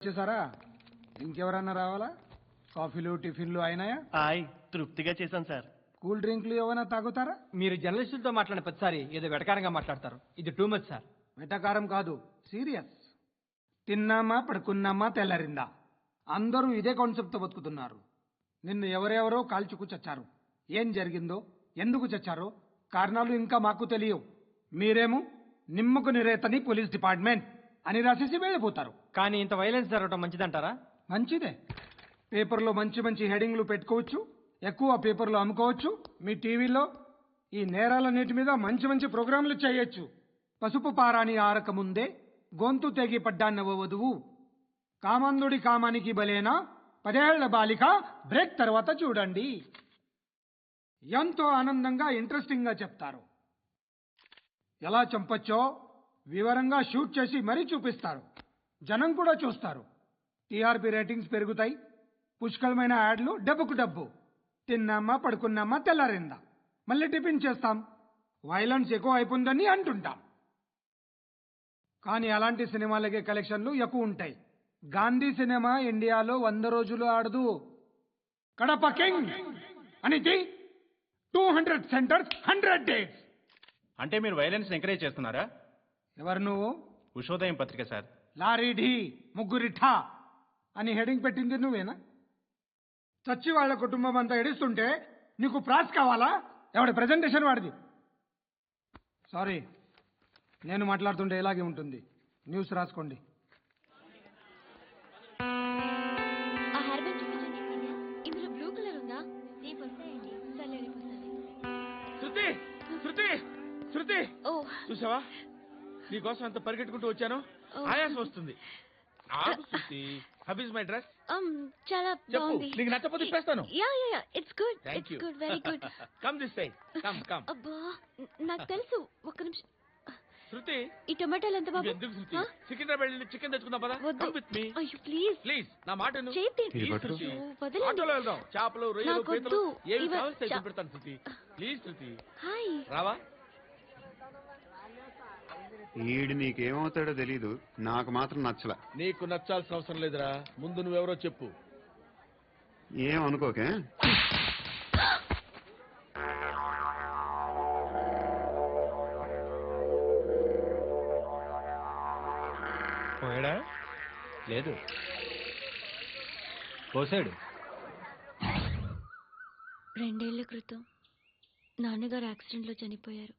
వచ్చేసారా? ఇంకెవరన్నా రావాలా? కాఫీలు టిఫిన్లు అయినాయా? తృప్తిగా చేశాను సార్. కూల్ డ్రింక్లు ఏమైనా తాగుతారా? మీరు జర్నలిస్టులతో మాట్లాడిన ప్రతిసారి ఏదో వెటకారంగా మాట్లాడతారు. ఇది టూ మచ్ సార్. వెటకారం కాదు, సీరియస్. తిన్నామా పడుకున్నామా తెల్లరిందా, అందరూ ఇదే కాన్సెప్ట్తో బతుకుతున్నారు. నిన్ను ఎవరెవరో కాల్చుకు చచ్చారు. ఏం జరిగిందో, ఎందుకు చచ్చారో కారణాలు ఇంకా మాకు తెలియవు. మీరేమో నిమ్మకు నిరేతని పోలీస్ డిపార్ట్మెంట్ అని రాసేసి వెళ్ళిపోతారు. కానీ ఇంత వైలెన్స్ జరగడం మంచిదంటారా? మంచిదే. పేపర్లో మంచి మంచి హెడింగ్లు పెట్టుకోవచ్చు, ఎక్కువ పేపర్లు అమ్ముకోవచ్చు. మీ టీవీలో ఈ నేరాలన్నిటి మీద మంచి మంచి ప్రోగ్రాంలు చేయొచ్చు. పసుపు పారాని ఆరక ముందే గొంతు తెగి పడ్డాన్నవ వధువు, కామందుడి కామానికి బలేనా 10 ఏళ్ల బాలిక బ్రేక్ తర్వాత చూడండి. ఎంతో ఆనందంగా ఇంట్రెస్టింగ్ గా చెప్తారు. ఎలా చంపొచ్చో వివరంగా షూట్ చేసి మరీ చూపిస్తారు. జనం కూడా చూస్తారు. టీఆర్పీ రేటింగ్స్ పెరుగుతాయి. పుష్కలమైన యాడ్లు, డబ్బుకు డబ్బు. తిన్నామా పడుకున్నామా తెల్లారిందా, మళ్ళీ టిఫిన్ చేస్తాం. వైలెన్స్ ఎక్కువ అయిపోయిందని అంటుంటాం. కానీ అలాంటి సినిమాలకే కలెక్షన్లు ఎక్కువ ఉంటాయి. గాంధీ సినిమా ఇండియాలో 100 రోజులు ఆడదు. కడప కింగ్ అనేది 200 సెంటర్స్ 100 డేస్. అంటే మీరు వైలెన్స్ ఎంకరేజ్ చేస్తున్నారా? ఎవరు నువ్వు? ఉషోదయం పత్రిక సార్. లారీ ఢీ ముగ్గురిఠా అని హెడింగ్ పెట్టింది నువ్వేనా? చచ్చి వాళ్ళ కుటుంబం అంతా ఎడుస్తుంటే నీకు ప్రాస్ కావాలా? ఎవడి ప్రెజెంటేషన్ వాడిది. సారీ, నేను మాట్లాడుతుంటే ఇలాగే ఉంటుంది. న్యూస్ రాసుకోండి. ఇందులో బ్లూ కలర్ ఉందా? రేపు వస్తాయండి. శృతి శృతి శృతి, ఓ చూసావా నీకోసం ఎంత పరిగెట్టుకుంటూ వచ్చాను. ఆయాసం వస్తుంది. ఆగు Shruti. How is my dress? చాలా చెప్పు, బాగుంది. నీకు నచ్చకపోతే ఇప్పేస్తాను. Yeah it's good. Thank it's you. Good, very good. Come this side. Come. అబ్బా, నాకు తెలుసు. ఒక్క నిమిషం. శృతి, ఈ టొమాటోలు ఎంత బాబు? ఎందుకు శృతి? సికింద్రాబాద్ వెళ్ళి చికెన్ తెచ్చుకుందాం పదా. వద్దు. కమ్ విత్ మీ అయ్యో ప్లీజ్ ప్లీజ్. నా మాట విను. చేతి Please, శృతి. వదలండి. ఆటోలో వెళ్దాం. చేపలు, రొయ్యలు, నాకు పీతలు వద్దు. ఏవి ఇవ- కావాల్సి చా- పెడతాను శృతి. Please Shruti, hi. రావా? ఈడు నీకేమవుతాడో తెలీదు, నాకు మాత్రం నచ్చల. నీకు నచ్చాల్సిన అవసరం లేదురా. ముందు నువ్వెవరో చెప్పు. ఏం అనుకోకే. పోయాడా? లేదు, పోసాడు. 2 ఏళ్ల క్రితం నాన్నగారు యాక్సిడెంట్లో చనిపోయారు.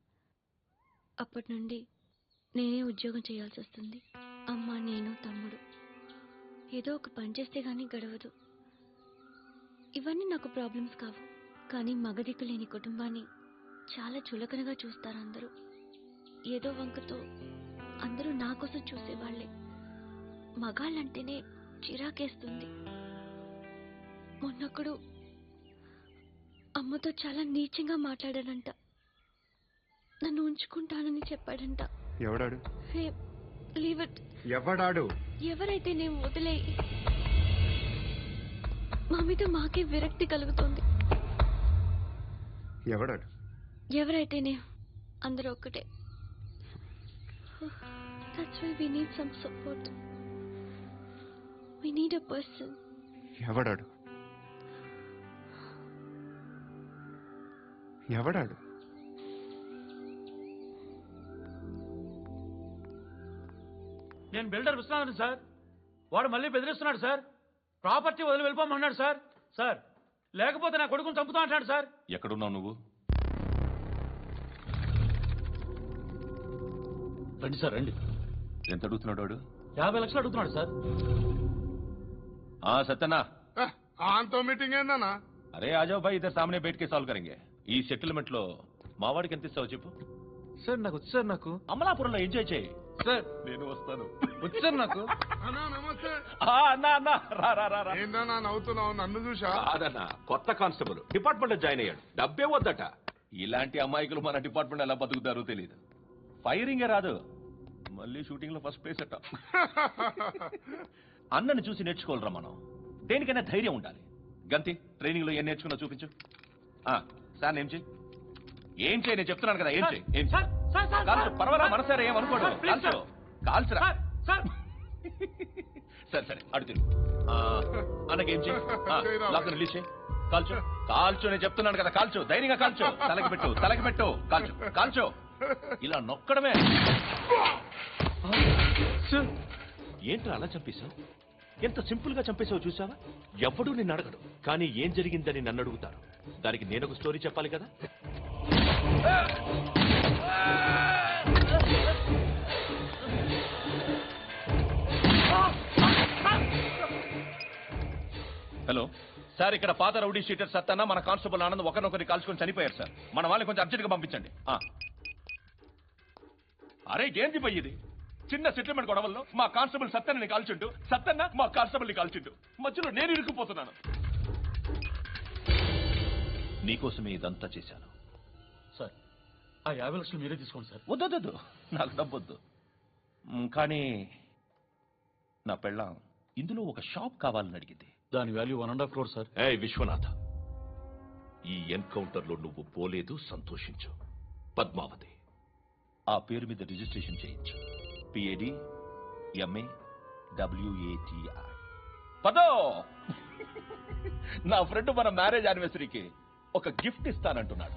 అప్పటి నుండి నేనే ఉద్యోగం చేయాల్సి వస్తుంది. అమ్మ, నేను, తమ్ముడు. ఏదో ఒక పని చేస్తే గానీ గడవదు. ఇవన్నీ నాకు ప్రాబ్లమ్స్ కావు. కానీ మగదిక్కు లేని కుటుంబాన్ని చాలా చులకనగా చూస్తారు అందరూ. ఏదో వంకతో అందరూ నా కోసం చూసేవాళ్లే. మగాళ్ళంటేనే చిరాకేస్తుంది. మొన్నొక్కడు అమ్మతో చాలా నీచంగా మాట్లాడాడంట. నన్ను ఉంచుకుంటానని చెప్పాడంట. ఎవడాడు? హే, లీవ్ ఇట్. ఎవడాడు? ఎవరైతే నేను వదిలే. మా మీద మాకే విరక్తి కలుగుతుంది. ఎవడాడు? ఎవరైతే నేను అందరూ ఒక్కటే. That's why we need some support. We need a person. ఎవడాడు? ఎవడాడు? నేను బిల్డర్ విశ్వనాథన్ సార్. వాడు మళ్ళీ బెదిరిస్తున్నాడు సార్. ప్రాపర్టీ వదిలి వెళ్ళిపోమన్నాడు సార్. సార్, లేకపోతే నా కొడుకుని చంపుతా అంటాడు సార్. ఎక్కడున్నావు నువ్వు? రండి సార్, రండి. ఎంత అడుగుతున్నాడు వాడు? 50 లక్షలు అడుగుతున్నాడు సార్. सत्यना ఆంతో మీటింగ్ ఏందన్నా? अरे आ जाओ भाई, इधर सामने बैठ के सॉल्व करेंगे. ఈ సెటిల్మెంట్ లో మావాడికి ఎంత ఇస్తావు చెప్పు. సార్ నాకు వచ్చు సార్. నాకు అమలాపురంలో ఎంజాయ్ చేయి సార్. నేను వస్తాను. వచ్చు సార్ నాకు. అన్నా నమస్తే. అన్నా అన్నా రా రా రా రా. ఏందన్నా నవ్వుతున్నావు? నన్ను చూసా? కాదన్నా, కొత్త కానిస్టేబుల్ డిపార్ట్మెంట్ లో జాయిన్ అయ్యాడు. డబ్బే వద్దట. ఇలాంటి అమాయకులు మన డిపార్ట్మెంట్ ఎలా బతుకుతారో తెలియదు. ఫైరింగే రాదు, మళ్ళీ షూటింగ్ లో ఫస్ట్ ప్లేస్ అట్ట. అన్నని చూసి నేర్చుకోవాలరా మనం. దేనికైనా ధైర్యం ఉండాలి. గంతి, ట్రైనింగ్ లో ఏం నేర్చుకున్నా చూపించు. సార్ ఏం చేయి, ఏం చేయి, నేను చెప్తున్నాను కదా. ఏం చేయి, ఏం కాల్చు, పర్వాలా, మనసారా ఏమనుకోడు. కాల్చు, కాల్చురా. సరే సరే అడు తిరుగు అన్నకేం చేయి చేయరా. లాక్ రిలీజ్ చేయి కాల్చో కాల్చో నేను చెప్తున్నాను కదా కాల్చో ధైర్యంగా కాల్చో తలకి పెట్టు కాల్చో కాల్చో ఇలా నొక్కడమే ఏంట్రా అలా చంపేశావు ఎంత సింపుల్ గా చంపేశావు చూసావా ఎవడూ నిన్ను అడగడు కానీ ఏం జరిగిందని నన్ను అడుగుతారు దానికి నేను ఒక స్టోరీ చెప్పాలి కదా హలో సార్ ఇక్కడ పాత రౌడీ షీటర్ సత్తన్న మన కానిస్టేబుల్ ఆనంద్ ఒకరినొకరిని కాల్చుకొని చనిపోయారు సార్ మన వాళ్ళని కొంచెం అర్జెంట్ గా పంపించండి అరే ఏంది పోయి ఇది చిన్న సెటిల్మెంట్ గొడవల్లో మా కానిస్టేబుల్ సత్తన్నని కాల్చుంటూ సత్తన్న మా కానిస్టేబుల్ని కాల్చుంటూ మధ్యలో నేను ఇరుక్కుపోతున్నాను నీకోసమే ఇదంతా చేశాను సార్ ఆ 50 లక్షలు మీరే తీసుకోండి సార్. వద్దొద్దు నాకు డబ్బొద్దు కానీ నా పెళ్ళాం ఇందులో ఒక షాప్ కావాలని అడిగింది దాని వాల్యూ 1.5 crore సార్. ఏ విశ్వనాథ ఈ ఎన్కౌంటర్ లో నువ్వు పోలేదు సంతోషించు పద్మావతి ఆ పేరు మీద రిజిస్ట్రేషన్ చేయించు PAD MA WATI పదో నా ఫ్రెండ్ మన మ్యారేజ్ యానివర్సరీకి ఒక గిఫ్ట్ ఇస్తానంటున్నాడు